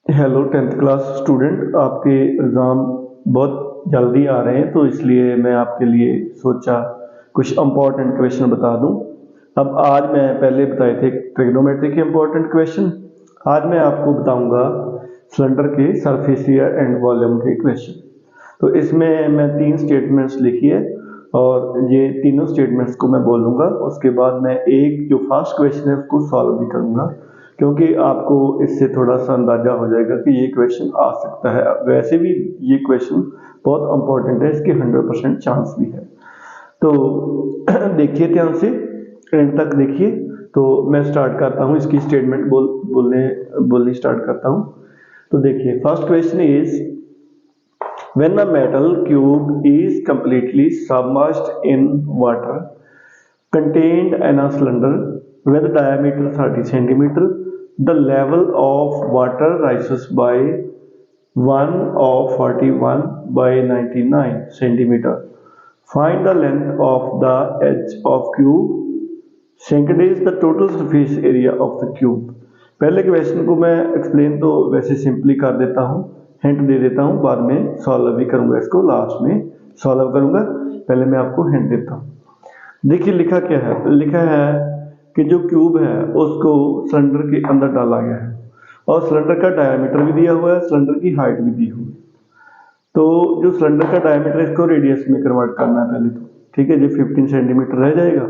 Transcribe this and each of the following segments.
Hello 10th class student, आपके exam बहुत जल्दी आ रहे हैं तो इसलिए मैं आपके लिए सोचा कुछ इम्पोर्टेंट क्वेश्चन बता दूं। अब आज मैं पहले बताए थे ट्रिग्नोमेट्री के इम्पोर्टेंट क्वेश्चन, आज मैं आपको बताऊंगा सिलेंडर के सरफेस एरिया एंड वॉल्यूम के क्वेश्चन। तो इसमें मैं 3 स्टेटमेंट्स लिखी है और ये तीनों स्टेटमेंट्स को मैं बोलूँगा, उसके बाद मैं एक जो फर्स्ट क्वेश्चन है उसको सॉल्व भी करूँगा, क्योंकि आपको इससे थोड़ा सा अंदाजा हो जाएगा कि ये क्वेश्चन आ सकता है। वैसे भी ये क्वेश्चन बहुत इंपॉर्टेंट है, इसके 100% चांस भी है। तो देखिए ध्यान से, एंड तक देखिए। तो मैं स्टार्ट करता हूँ, इसकी स्टेटमेंट बोलनी स्टार्ट करता हूँ। तो देखिए, first question is when a metal cube is completely submerged in water contained in a cylinder with diameter 30 centimeter, the level of water rises by 1 of 41 by 99 centimeter. Find the length of the edge of cube. Second is the total surface area of the cube. पहले question को मैं explain तो वैसे simply कर देता हूँ, hint दे देता हूँ, बाद में सॉल्व भी करूँगा, इसको लास्ट में सॉल्व करूँगा। पहले मैं आपको हिंट देता हूँ। देखिए लिखा क्या है, लिखा है कि जो क्यूब है उसको सिलेंडर के अंदर डाला गया है और सिलेंडर का डायमीटर भी दिया हुआ है, सिलेंडर की हाइट भी दी हुई है। तो जो सिलेंडर का डायमीटर है इसको रेडियस में कन्वर्ट करना है पहले तो, ठीक है जी, 15 सेंटीमीटर रह जाएगा।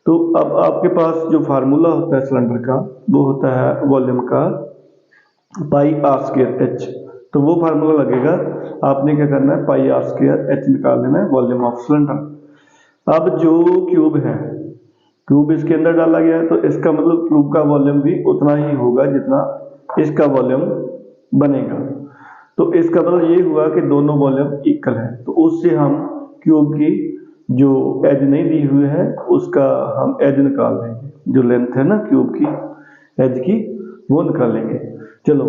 तो अब आपके पास जो फार्मूला होता है सिलेंडर का वो होता है वॉल्यूम का पाई आर स्क्वायर एच। तो वो फार्मूला लगेगा, आपने क्या करना है, पाई आर स्क्वायर एच निकाल लेना है, वॉल्यूम ऑफ सिलेंडर। अब जो क्यूब है, क्यूब इसके अंदर डाला गया है, तो इसका मतलब क्यूब का वॉल्यूम भी उतना ही होगा जितना इसका वॉल्यूम बनेगा। तो इसका मतलब ये हुआ कि दोनों वॉल्यूम इक्वल है, तो उससे हम क्यूब की जो एज नहीं दी हुई है उसका हम एज निकाल लेंगे, जो लेंथ है ना क्यूब की एज की, वो निकालेंगे। चलो,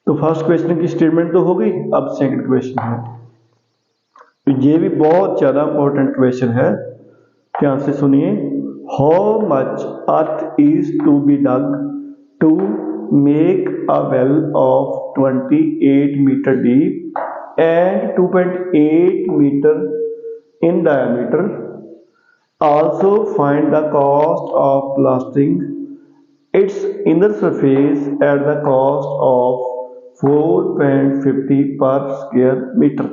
तो फर्स्ट क्वेश्चन की स्टेटमेंट तो हो गई। अब सेकंड क्वेश्चन है, तो ये भी बहुत ज्यादा इंपॉर्टेंट क्वेश्चन है, ध्यान से सुनिए। How much earth is to be dug to make a well of 28 metre deep and 2.8 metre in diameter? Also find the cost of plastering its inner surface at the cost of 4.50 per square meter।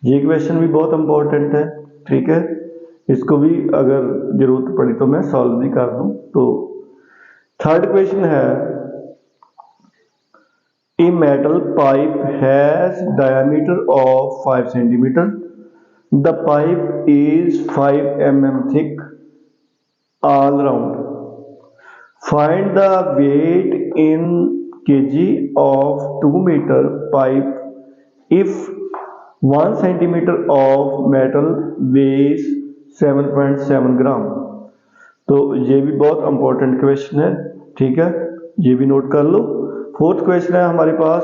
ये question भी बहुत important है, ठीक है, इसको भी अगर जरूरत पड़ी तो मैं सॉल्व भी कर दूं। तो थर्ड क्वेश्चन है, a metal pipe has diameter of 5 centimeter. The pipe is 5 mm thick all round. Find the weight in kg of 2 meter pipe if 1 centimeter of metal weighs 7.7 ग्राम। तो ये भी बहुत इंपॉर्टेंट क्वेश्चन है, ठीक है, ये भी नोट कर लो। फोर्थ क्वेश्चन है हमारे पास,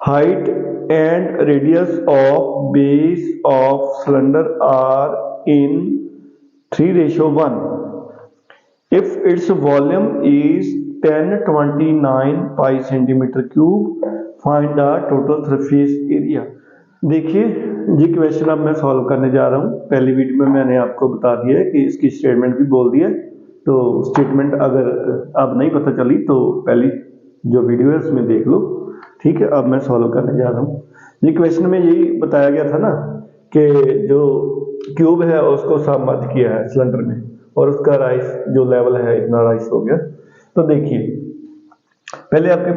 height and radius of base of cylinder are in 3:1 if its volume is 1029 pi centimeter cube, find the total surface area। देखिए, ये क्वेश्चन अब मैं सॉल्व करने जा रहा हूँ। पहली वीडियो में मैंने आपको बता दिया है कि इसकी स्टेटमेंट भी बोल दी है, तो स्टेटमेंट अगर अब नहीं पता चली तो पहली जो वीडियो है उसमें देख लो, ठीक है। अब मैं सॉल्व करने जा रहा हूँ। ये क्वेश्चन में यही बताया गया था ना कि जो क्यूब है उसको सबमर्ज किया है सिलेंडर में और उसका राइस जो लेवल है इतना राइस हो गया। तो देखिए, पहले आपके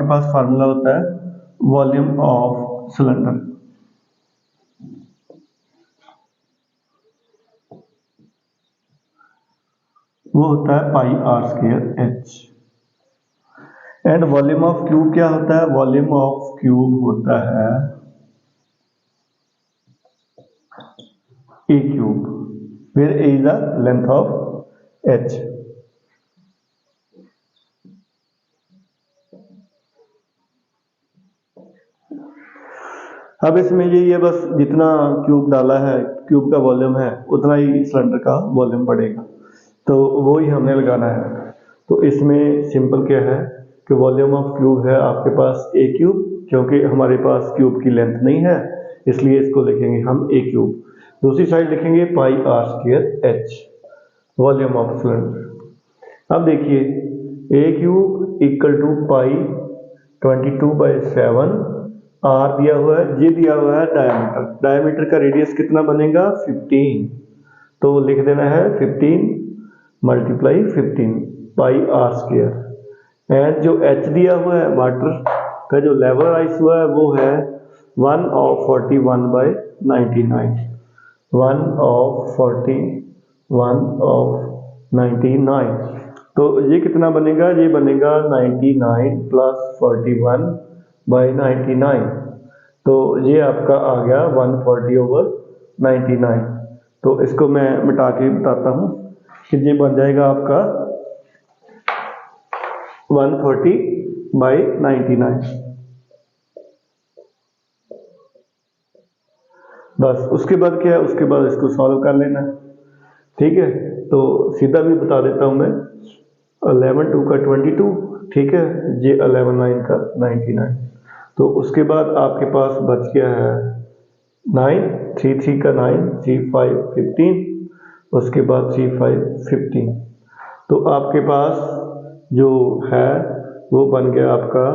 पास फार्मूला होता है वॉल्यूम ऑफ सिलेंडर, वो होता है pi r square h. And volume of cube क्या होता है, वॉल्यूम ऑफ क्यूब होता है a cube, where a is the length of h। अब इसमें यही है, बस जितना क्यूब डाला है, क्यूब का वॉल्यूम है, उतना ही सिलेंडर का वॉल्यूम बढ़ेगा, तो वो ही हमने लगाना है। तो इसमें सिंपल क्या है कि वॉल्यूम ऑफ क्यूब है आपके पास ए क्यूब, क्योंकि हमारे पास क्यूब की लेंथ नहीं है इसलिए इसको लिखेंगे हम ए क्यूब। दूसरी साइड लिखेंगे pi r square h, volume of cylinder. अब देखिए a cube equal to pi 22/7, r दिया हुआ है, जी दिया हुआ है डायमीटर। डायमीटर का रेडियस कितना बनेगा 15, तो लिख देना है 15 × 15 पाई आर स्क्वायर। एंड जो एच दिया हुआ है वाटर का जो लेवल राइज हुआ है वो है 1/41/99, 1/41/99। तो ये कितना बनेगा, ये बनेगा 99 + 41/99, तो ये आपका आ गया 140/99। तो इसको मैं मिटा के बताता हूँ कि ये बन जाएगा आपका 140/99। बस उसके बाद क्या है, उसके बाद इसको सॉल्व कर लेना है। ठीक है, तो सीधा भी बता देता हूँ मैं, 11 2 का 22, ठीक है, ये 11 9 का 99। तो उसके बाद आपके पास बच गया है 9, 3 3 का 9, 3 5 15, उसके बाद 3 5 15। तो आपके पास जो है वो बन गया आपका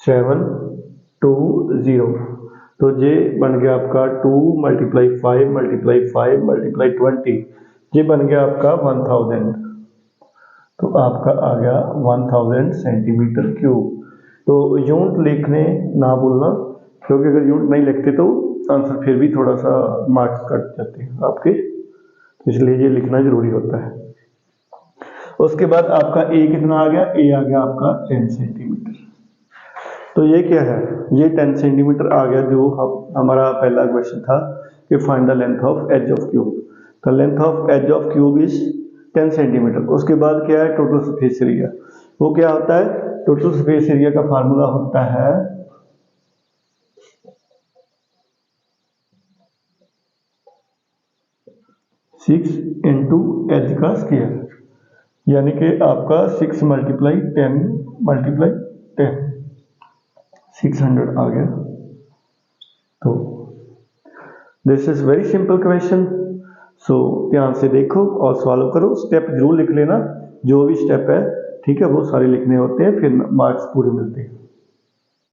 720। तो ये बन गया आपका 2 × 5 × 5 × 20, ये बन गया आपका 1000। तो आपका आ गया 1000 सेंटीमीटर क्यूब। तो यूनिट लिखने ना भूलना, क्योंकि अगर यूनिट नहीं लिखते तो आंसर फिर भी थोड़ा सा मार्क्स कट जाते हैं आपके, इसलिए ये लिखना जरूरी होता है। उसके बाद आपका ए कितना आ गया, ए आ गया आपका 10 सेंटीमीटर। तो ये क्या है, ये 10 सेंटीमीटर आ गया, जो हमारा पहला क्वेश्चन था कि find the length of edge of cube. तो length of edge of cube is 10 centimetre. उसके बाद क्या है, टोटल सरफेस एरिया। वो क्या होता है, टोटल सरफेस एरिया का फार्मूला होता है 6 × एच का स्क्वायर, यानी कि आपका 6 × 10 × 10, 600 आ गया। तो this is very simple question, so ध्यान से देखो और सॉल्व करो। स्टेप जरूर लिख लेना, जो भी स्टेप है, ठीक है, वो सारे लिखने होते हैं, फिर मार्क्स पूरे मिलते हैं।